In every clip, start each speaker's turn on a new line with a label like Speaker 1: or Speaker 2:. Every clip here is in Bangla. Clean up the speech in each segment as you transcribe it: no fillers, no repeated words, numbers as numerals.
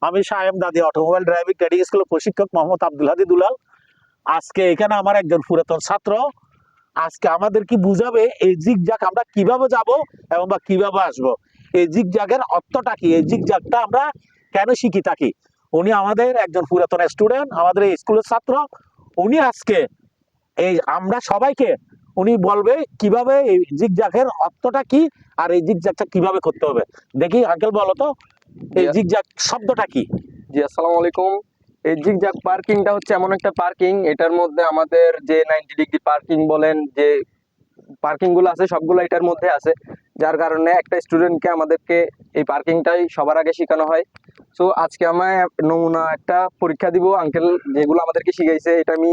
Speaker 1: আমি সায়েম দাদি অটোমোবাইল ড্রাইভিং ট্রেনিং স্কুলের প্রশিক্ষক মোহাম্মদ আব্দুল হাদি দুলাল। আজকে এখানে আমার একজন পুরাতন ছাত্র আজকে আমাদের কি বুঝাবে এই জিগজ্যাগ আমরা কিভাবে যাব এবং বা কিভাবে আসব, এই জিগজ্যাগের অর্থটা কি, এই জিগজ্যাগটা আমরা কেন শিখি থাকি। উনি আমাদের একজন পুরাতন স্টুডেন্ট, আমাদের এই স্কুলের ছাত্র। উনি আজকে এই আমরা সবাইকে উনি বলবে কিভাবে এই জিগজ্যাগের অর্থটা কি আর এই জিগজ্যাগটা কিভাবে করতে হবে। দেখি আঙ্কেল বলো তো এই জিগজ্যাগ শব্দটা কি।
Speaker 2: জি, আসসালামু আলাইকুম। এই জিগজ্যাগ পার্কিংটা হচ্ছে এমন একটা পার্কিং, এটার মধ্যে আমাদের যে 90 ডিগ্রি পার্কিং বলেন, যে পার্কিং গুলো আছে সবগুলো এটার মধ্যে আছে, যার কারণে একটা স্টুডেন্টকে আমাদেরকে এই পার্কিংটাই সবার আগে শেখানো হয়। সো আজকে আমায় নমুনা একটা পরীক্ষা দিব, আঙ্কেল যেগুলো আমাদেরকে শিখাইছে এটা আমি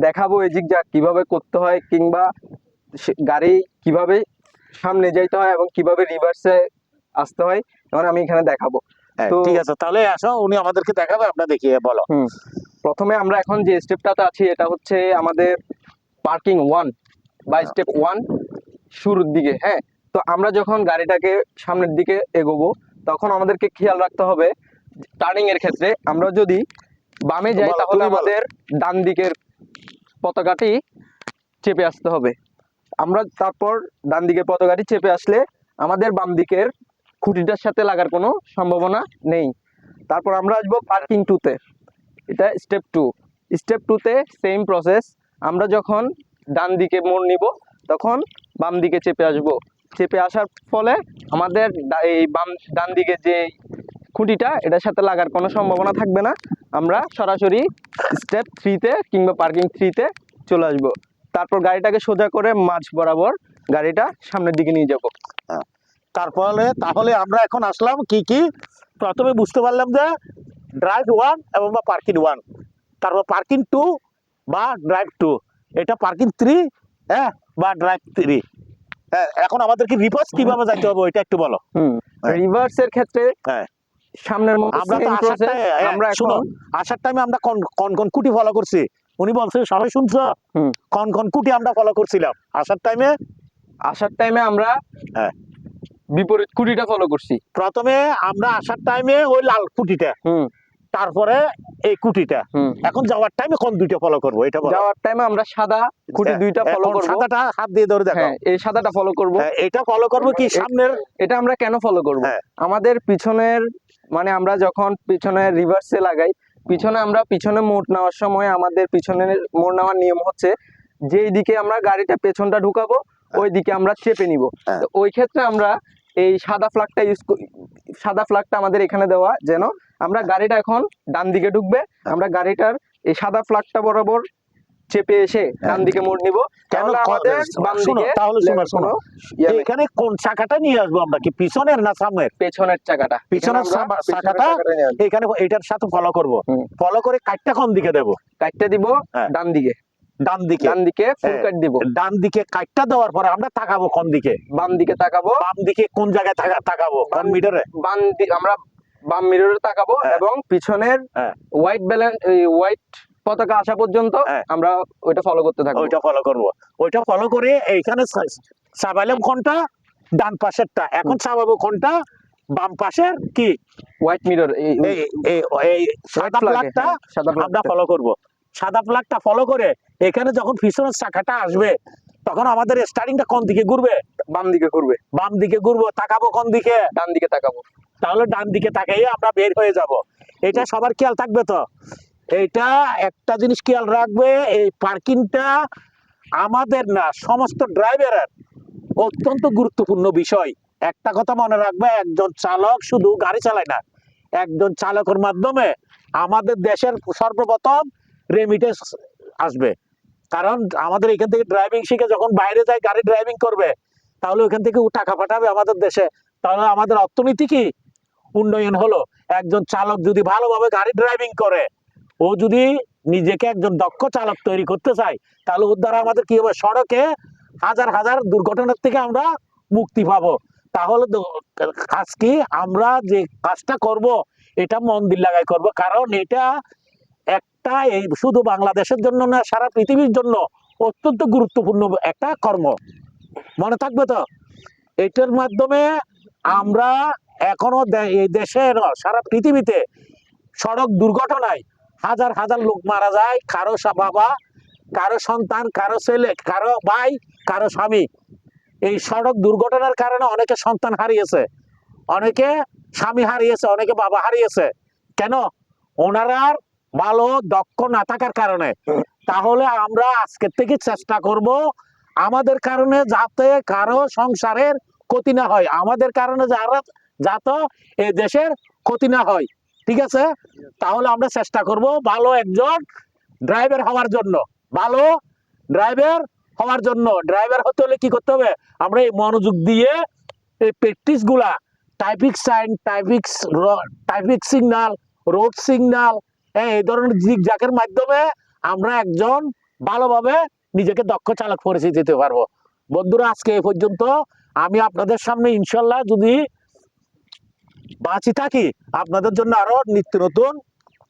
Speaker 2: দেখাবো এই জিগজ্যাগ কিভাবে করতে হয়, কিংবা গাড়ি কিভাবে সামনে যাইতে হয় এবং কিভাবে রিভার্সে আসতে হয়, এখন আমি এখানে দেখাবো।
Speaker 1: তো ঠিক আছে, তাহলে আসো উনি আমাদেরকে দেখাবে, আপনারা দেখিয়ে বলো।
Speaker 2: প্রথমে আমরা এখন যে স্টেপটাতে আছি এটা হচ্ছে আমাদের পার্কিং 1 বা স্টেপ 1 শুরুর দিকে। হ্যাঁ, তো আমরা যখন গাড়িটাকে সামনের দিকে এগোবো তখন আমাদেরকে খেয়াল রাখতে হবে টার্নিং এর ক্ষেত্রে আমরা যদি বামে যাই তাহলে আমাদের ডান দিকের পতাকাটি চেপে আসতে হবে। আমরা তারপর ডান দিকের পতাকাটি চেপে আসলে আমাদের বাম দিকের খুঁটিটার সাথে লাগার কোনো সম্ভাবনা নেই। তারপর আমরা আসবো পার্কিং 2-তে, এটা স্টেপ 2। স্টেপ 2-তে সেম প্রসেস, আমরা যখন ডান দিকে মোড় নিব তখন বাম দিকে চেপে আসব। চেপে আসার ফলে আমাদের এই ডান দিকে যে খুঁটিটা এটার সাথে লাগার কোনো সম্ভাবনা থাকবে না, আমরা সরাসরি স্টেপ 3-তে কিংবা পার্কিং 3-তে চলে আসবো। তারপর গাড়িটাকে সোজা করে মাঝ বরাবর গাড়িটা সামনের দিকে নিয়ে যাব।
Speaker 1: তাহলে আমরা এখন আসলাম কি কি, প্রথমে বুঝতে পারলাম যে ড্রাইভ 1 এবং বা পার্কিং 1, তারপর পার্কিং 2 বা ড্রাইভ 2, এটা পার্কিং 3 হ্যাঁ বা ড্রাইভ 3। হ্যাঁ, এখন আমাদেরকে রিভার্স কিভাবে যাইতে হবে ওইটা একটু বলো।
Speaker 2: রিভার্সের ক্ষেত্রে
Speaker 1: হ্যাঁ
Speaker 2: সামনের মতো
Speaker 1: আমরা তো আসার টাইমে আমরা কোন কুটি ফলো করছি, উনি বলছে সবাই শুনছো কোন কুটি আমরা ফলো করছিলাম আসার টাইমে
Speaker 2: আমরা বিপরীত কুটিটা ফলো করছি।
Speaker 1: প্রথমে আমরা আসার টাইমে ওই লাল কুটিটা, তারপরে এই কুটিটা। এখন যাওয়ার টাইমে কোন দুইটা ফলো করব এটা বলো।
Speaker 2: যাওয়ার টাইমে আমরা সাদা কুটি দুইটা ফলো করব।
Speaker 1: সাদাটা হাত দিয়ে ধরে দেখো।
Speaker 2: হ্যাঁ, এই সাদাটা ফলো করব।
Speaker 1: এটা ফলো করব কি সামনের,
Speaker 2: এটা আমরা কেন ফলো করব, আমাদের পিছনের মানে আমরা যখন পিছনের রিভার্সে লাগাই, পিছনে মোড় নেওয়ার সময় আমাদের পিছনের মোড় নেওয়ার নিয়ম হচ্ছে যেই দিকে আমরা গাড়িটা পেছনটা ঢুকাবো ওই দিকে আমরা চেপে নিব। তো ওই ক্ষেত্রে আমরা এই সাদা ফ্ল্যাগটা আমাদের এখানে দেওয়া, যেন আমরা গাড়িটা এখন ডান দিকে ঢুকবে, আমরা গাড়িটার এই সাদা ফ্ল্যাগটা বরাবর চেপে এসে ডান দিকে মোড় নিব। তাহলে আমাদের বাম দিকে
Speaker 1: শোনো এখানে কোন চাকাটা নিয়ে আসবো আমরা, কি পিছনের না সামনের?
Speaker 2: পেছনের চাকাটা,
Speaker 1: পিছনের চাকাটা এখানে এটার সাথে ফলো করব। ফলো করে কাটটা কোন দিকে দেব?
Speaker 2: কাটটা দিব ডান দিকে ফুল কাট দিব।
Speaker 1: ডান দিকে কাটটা দেওয়ার পরে আমরা তাকাবো কোন দিকে?
Speaker 2: বাম দিকে তাকাবো।
Speaker 1: বাম দিকে কোন জায়গায় তাকাবো? কোন মিটারে?
Speaker 2: আমরা বাম মিররে তাকাবো এবং পিছনের হোয়াইট পতাকা আসা পর্যন্ত আমরা ওইটা ফলো করতে থাকবো।
Speaker 1: ওইটা ফলো করে এইখানে চাবাইলাম কোনটা? ডান পাশেরটা। এখন চাবাবো কোনটা? বাম পাশের কি
Speaker 2: হোয়াইট মিরর,
Speaker 1: এই সাদা ফ্ল্যাগটা আমরা ফলো করব। সাদা ফ্ল্যাগটা ফলো করে এখানে যখন পিছনের চাকাটা আসবে তখন আমাদের স্টার্টিংটা কোন দিকে ঘুরবে?
Speaker 2: বাম দিকে ঘুরবে।
Speaker 1: বাম দিকে ঘুরবো, তাকাবো কোন দিকে?
Speaker 2: ডান দিকে তাকাবো।
Speaker 1: তাহলে ডান দিকে তাকাইয়ে আমরা বের হয়ে যাব। এটা সবার খেয়াল থাকবে তো। এইটা একটা জিনিস খেয়াল রাখবে, এই পার্কিংটা আমাদের না সমস্ত ড্রাইভারের অত্যন্ত গুরুত্বপূর্ণ বিষয়। একটা কথা মনে রাখবে, একজন চালক শুধু গাড়ি চালায় না, একজন চালকের মাধ্যমে আমাদের দেশের সর্বপ্রথম রেমিটেন্স আসবে। কারণ আমাদের এখান থেকে ড্রাইভিং শিখে যখন বাইরে যায় গাড়ি ড্রাইভিং করবে, তাহলে ওখান থেকে ও টাকা পাঠাবে আমাদের দেশে, তাহলে আমাদের অর্থনীতি কি উন্নয়ন হলো। একজন চালক যদি ভালোভাবে গাড়ি ড্রাইভিং করে, ও যদি নিজেকে একজন দক্ষ চালক তৈরি করতে চায়, তাহলে ওর দ্বারা আমাদের কি হবে, সড়কে হাজার হাজার দুর্ঘটনার থেকে আমরা মুক্তি পাবো। তাহলে কাজ কি, আমরা যে কাজটা করব এটা মন দিল লাগাই করব, কারণ এটা একটা এই শুধু বাংলাদেশের জন্য না, সারা পৃথিবীর জন্য অত্যন্ত গুরুত্বপূর্ণ একটা কর্ম। মনে থাকবে তো। এটার মাধ্যমে আমরা এখনো এই দেশে সারা পৃথিবীতে সড়ক দুর্ঘটনায় হাজার হাজার লোক মারা যায়, কারো বাবা, কারো সন্তান, কারো ছেলে, কারো ভাই, কারো স্বামী। এই সড়ক দুর্ঘটনার কারণে অনেকে সন্তান হারিয়েছে, অনেকে স্বামী হারিয়েছে, অনেকে বাবা হারিয়েছে। কেন? ওনারা ভালো দক্ষ না থাকার কারণে। তাহলে আমরা আজকের থেকে চেষ্টা করব আমাদের কারণে যাতে কারো সংসারের ক্ষতি না হয়, আমাদের কারণে যাতে এই দেশের ক্ষতি না হয়। ঠিক আছে? তাহলে আমরা চেষ্টা করব ভালো একজন ড্রাইভার হওয়ার জন্য। ভালো ড্রাইভার হওয়ার জন্য, ড্রাইভার হতে হলে কি করতে হবে? আমরা এই মনোযোগ দিয়ে এই প্র্যাকটিস গুলা, traffic sign, traffic signal, road signal, এই ধরনের জিগজ্যাগের মাধ্যমে আমরা একজন ভালোভাবে নিজেকে দক্ষ চালক পরিচিতি দিতে পারবো। বন্ধুরা, আজকে এই পর্যন্ত। আমি আপনাদের সামনে ইনশাল্লাহ যদি বাঁচি থাকি আপনাদের জন্য আরো নিত্য নতুন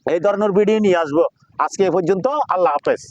Speaker 1: এই ধরনের ভিডিও নিয়ে আসবো। আজকে এই পর্যন্ত। আল্লাহ হাফেজ।